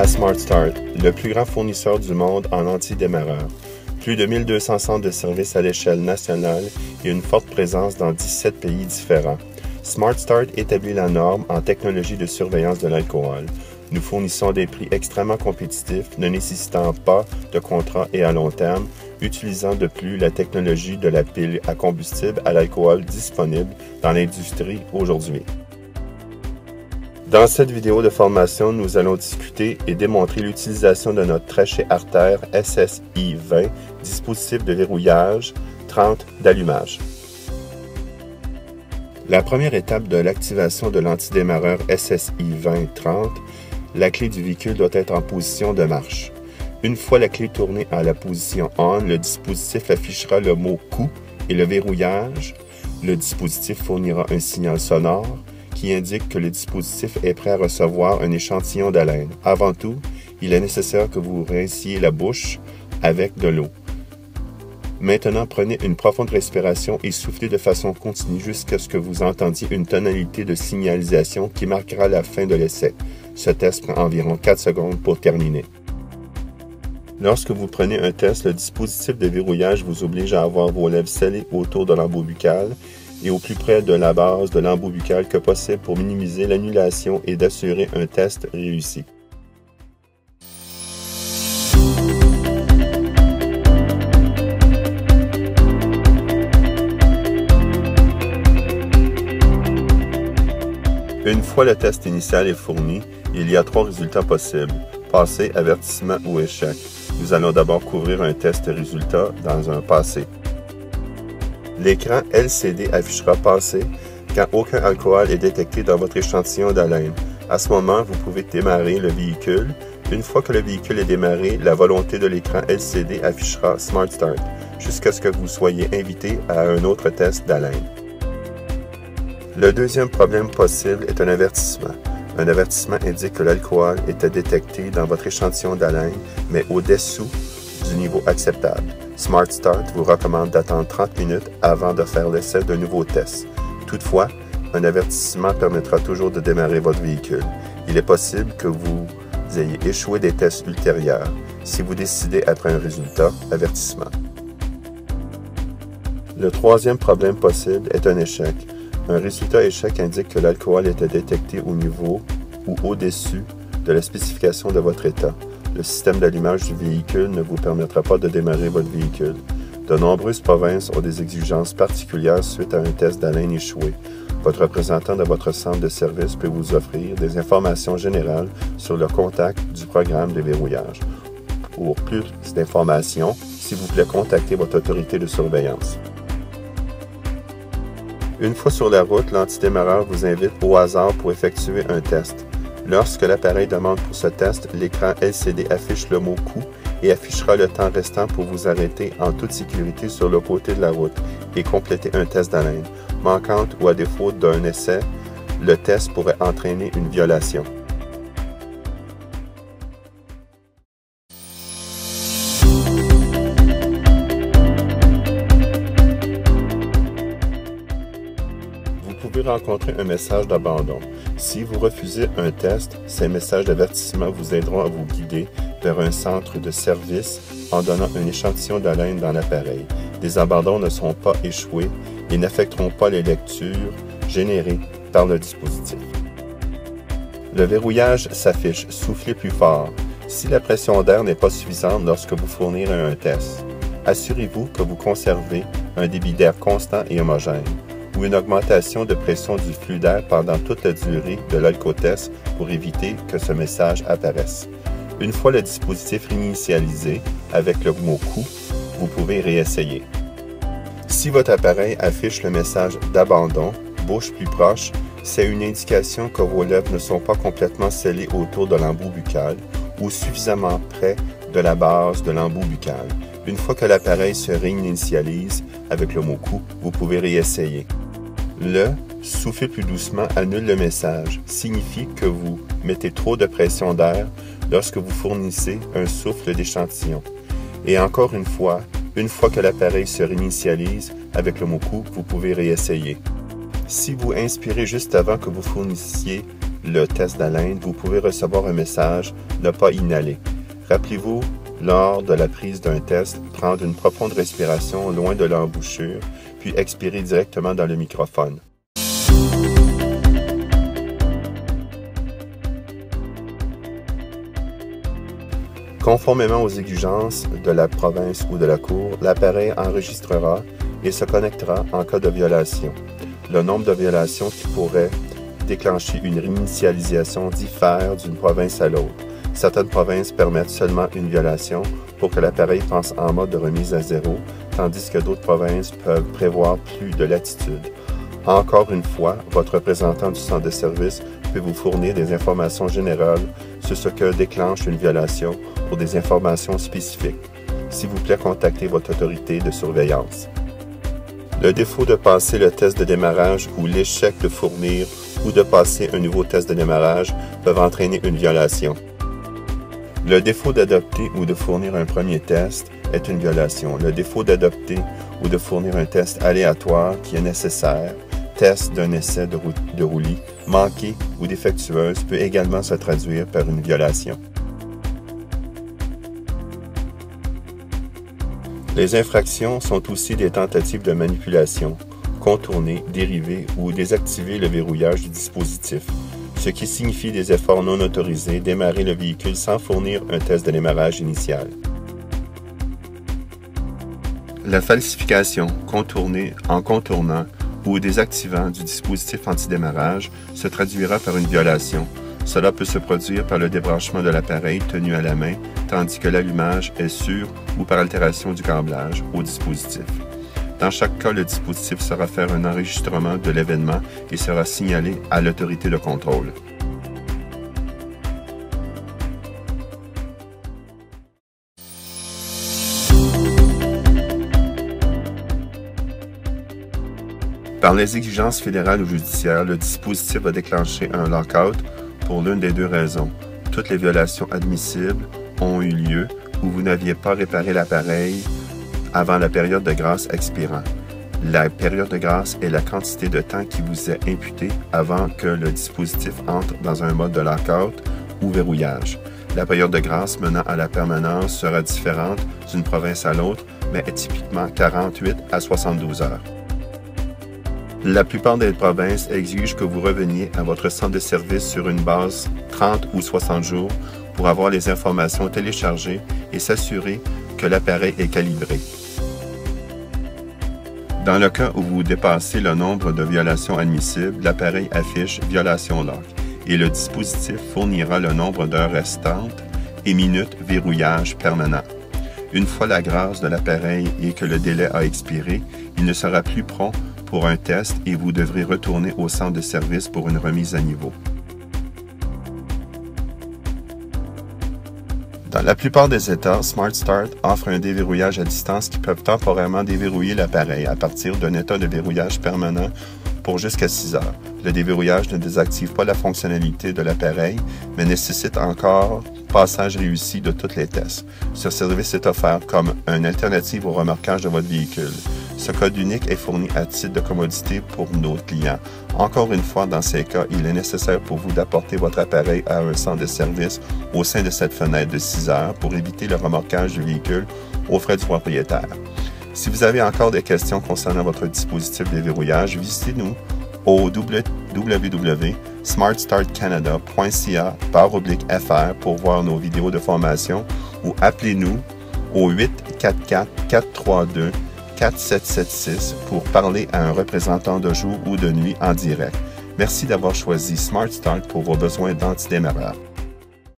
à Smart Start, le plus grand fournisseur du monde en antidémarreur. Plus de 1200 centres de services à l'échelle nationale et une forte présence dans 17 pays différents. Smart Start établit la norme en technologie de surveillance de l'alcool. Nous fournissons des prix extrêmement compétitifs, ne nécessitant pas de contrat et à long terme, utilisant de plus la technologie de la pile à combustible à l'alcool disponible dans l'industrie aujourd'hui. Dans cette vidéo de formation, nous allons discuter et démontrer l'utilisation de notre trachet artère SSI 20, dispositif de verrouillage 30 d'allumage. La première étape de l'activation de l'antidémarreur SSI 20-30, la clé du véhicule doit être en position de marche. Une fois la clé tournée à la position ON, le dispositif affichera le mot « coup » et le verrouillage. Le dispositif fournira un signal sonore qui indique que le dispositif est prêt à recevoir un échantillon d'haleine. Avant tout, il est nécessaire que vous rinciez la bouche avec de l'eau. Maintenant, prenez une profonde respiration et soufflez de façon continue jusqu'à ce que vous entendiez une tonalité de signalisation qui marquera la fin de l'essai. Ce test prend environ 4 secondes pour terminer. Lorsque vous prenez un test, le dispositif de verrouillage vous oblige à avoir vos lèvres scellées autour de l'embout buccal et au plus près de la base de l'embout buccal que possible pour minimiser l'annulation et d'assurer un test réussi. Une fois le test initial est fourni, il y a 3 résultats possibles: passé, avertissement ou échec. Nous allons d'abord couvrir un test résultat dans un passé. L'écran LCD affichera passé quand aucun alcool est détecté dans votre échantillon d'haleine. À ce moment, vous pouvez démarrer le véhicule. Une fois que le véhicule est démarré, la volonté de l'écran LCD affichera Smart Start jusqu'à ce que vous soyez invité à un autre test d'haleine. Le deuxième problème possible est un avertissement. Un avertissement indique que l'alcool était détecté dans votre échantillon d'haleine, mais au-dessous du niveau acceptable. Smart Start vous recommande d'attendre 30 minutes avant de faire l'essai d'un nouveau test. Toutefois, un avertissement permettra toujours de démarrer votre véhicule. Il est possible que vous ayez échoué des tests ultérieurs. Si vous décidez après un résultat, avertissement. Le troisième problème possible est un échec. Un résultat échec indique que l'alcool était détecté au niveau ou au-dessus de la spécification de votre état. Le système d'allumage du véhicule ne vous permettra pas de démarrer votre véhicule. De nombreuses provinces ont des exigences particulières suite à un test d'haleine échoué. Votre représentant de votre centre de service peut vous offrir des informations générales sur le contact du programme de verrouillage. Pour plus d'informations, s'il vous plaît, contactez votre autorité de surveillance. Une fois sur la route, l'antidémarreur vous invite au hasard pour effectuer un test. Lorsque l'appareil demande pour ce test, l'écran LCD affiche le mot « coup » et affichera le temps restant pour vous arrêter en toute sécurité sur le côté de la route et compléter un test d'haleine. Manquante ou à défaut d'un essai, le test pourrait entraîner une violation. Vous pouvez rencontrer un message d'abandon. Si vous refusez un test, ces messages d'avertissement vous aideront à vous guider vers un centre de service en donnant un échantillon d'haleine dans l'appareil. Des abandons ne seront pas échoués et n'affecteront pas les lectures générées par le dispositif. Le verrouillage s'affiche « Soufflez plus fort » si la pression d'air n'est pas suffisante lorsque vous fournirez un test. Assurez-vous que vous conservez un débit d'air constant et homogène, ou une augmentation de pression du flux d'air pendant toute la durée de l'alcotest pour éviter que ce message apparaisse. Une fois le dispositif réinitialisé avec le mot « coup », vous pouvez réessayer. Si votre appareil affiche le message d'abandon, bouche plus proche, c'est une indication que vos lèvres ne sont pas complètement scellées autour de l'embout buccal ou suffisamment près de la base de l'embout buccal. Une fois que l'appareil se réinitialise avec le mot « coup », vous pouvez réessayer. Le « souffler plus doucement » annule le message, signifie que vous mettez trop de pression d'air lorsque vous fournissez un souffle d'échantillon. Et encore une fois que l'appareil se réinitialise avec le mot « coup », vous pouvez réessayer. Si vous inspirez juste avant que vous fournissiez le test d'haleine, vous pouvez recevoir un message « Ne pas inhaler ». Rappelez-vous, lors de la prise d'un test, prendre une profonde respiration loin de l'embouchure, puis expirer directement dans le microphone. Conformément aux exigences de la province ou de la Cour, l'appareil enregistrera et se connectera en cas de violation. Le nombre de violations qui pourraient déclencher une réinitialisation diffère d'une province à l'autre. Certaines provinces permettent seulement une violation pour que l'appareil passe en mode de remise à zéro, tandis que d'autres provinces peuvent prévoir plus de latitude. Encore une fois, votre représentant du centre de service peut vous fournir des informations générales sur ce que déclenche une violation pour des informations spécifiques. S'il vous plaît, contactez votre autorité de surveillance. Le défaut de passer le test de démarrage ou l'échec de fournir ou de passer un nouveau test de démarrage peuvent entraîner une violation. Le défaut d'adopter ou de fournir un premier test est une violation. Le défaut d'adopter ou de fournir un test aléatoire qui est nécessaire, test d'un essai de roulis, manqué ou défectueuse peut également se traduire par une violation. Les infractions sont aussi des tentatives de manipulation, contourner, dériver ou désactiver le verrouillage du dispositif, ce qui signifie des efforts non autorisés, démarrer le véhicule sans fournir un test de démarrage initial. La falsification, contourner en contournant ou désactivant du dispositif antidémarrage se traduira par une violation. Cela peut se produire par le débranchement de l'appareil tenu à la main, tandis que l'allumage est sûr ou par altération du câblage au dispositif. Dans chaque cas, le dispositif saura faire un enregistrement de l'événement et sera signalé à l'autorité de contrôle. Par les exigences fédérales ou judiciaires, le dispositif va déclencher un lockout pour l'une des deux raisons. Toutes les violations admissibles ont eu lieu où vous n'aviez pas réparé l'appareil avant la période de grâce expirant. La période de grâce est la quantité de temps qui vous est imputée avant que le dispositif entre dans un mode de lockout ou verrouillage. La période de grâce menant à la permanence sera différente d'une province à l'autre, mais est typiquement 48 à 72 heures. La plupart des provinces exigent que vous reveniez à votre centre de service sur une base 30 ou 60 jours pour avoir les informations téléchargées et s'assurer que l'appareil est calibré. Dans le cas où vous dépassez le nombre de violations admissibles, l'appareil affiche « Violation lock » et le dispositif fournira le nombre d'heures restantes et minutes verrouillage permanent. Une fois la grâce de l'appareil et que le délai a expiré, il ne sera plus prompt pour un test et vous devrez retourner au centre de service pour une remise à niveau. Dans la plupart des États, Smart Start offre un déverrouillage à distance qui peut temporairement déverrouiller l'appareil à partir d'un état de verrouillage permanent pour jusqu'à 6 heures. Le déverrouillage ne désactive pas la fonctionnalité de l'appareil, mais nécessite encore passage réussi de tous les tests. Ce service est offert comme une alternative au remorquage de votre véhicule. Ce code unique est fourni à titre de commodité pour nos clients. Encore une fois, dans ces cas, il est nécessaire pour vous d'apporter votre appareil à un centre de service au sein de cette fenêtre de 6 heures pour éviter le remorquage du véhicule aux frais du propriétaire. Si vous avez encore des questions concernant votre dispositif de verrouillage, visitez-nous au www.smartstartcanada.ca/fr pour voir nos vidéos de formation ou appelez-nous au 844-432-4776 pour parler à un représentant de jour ou de nuit en direct. Merci d'avoir choisi Smart Start pour vos besoins d'antidémarrage.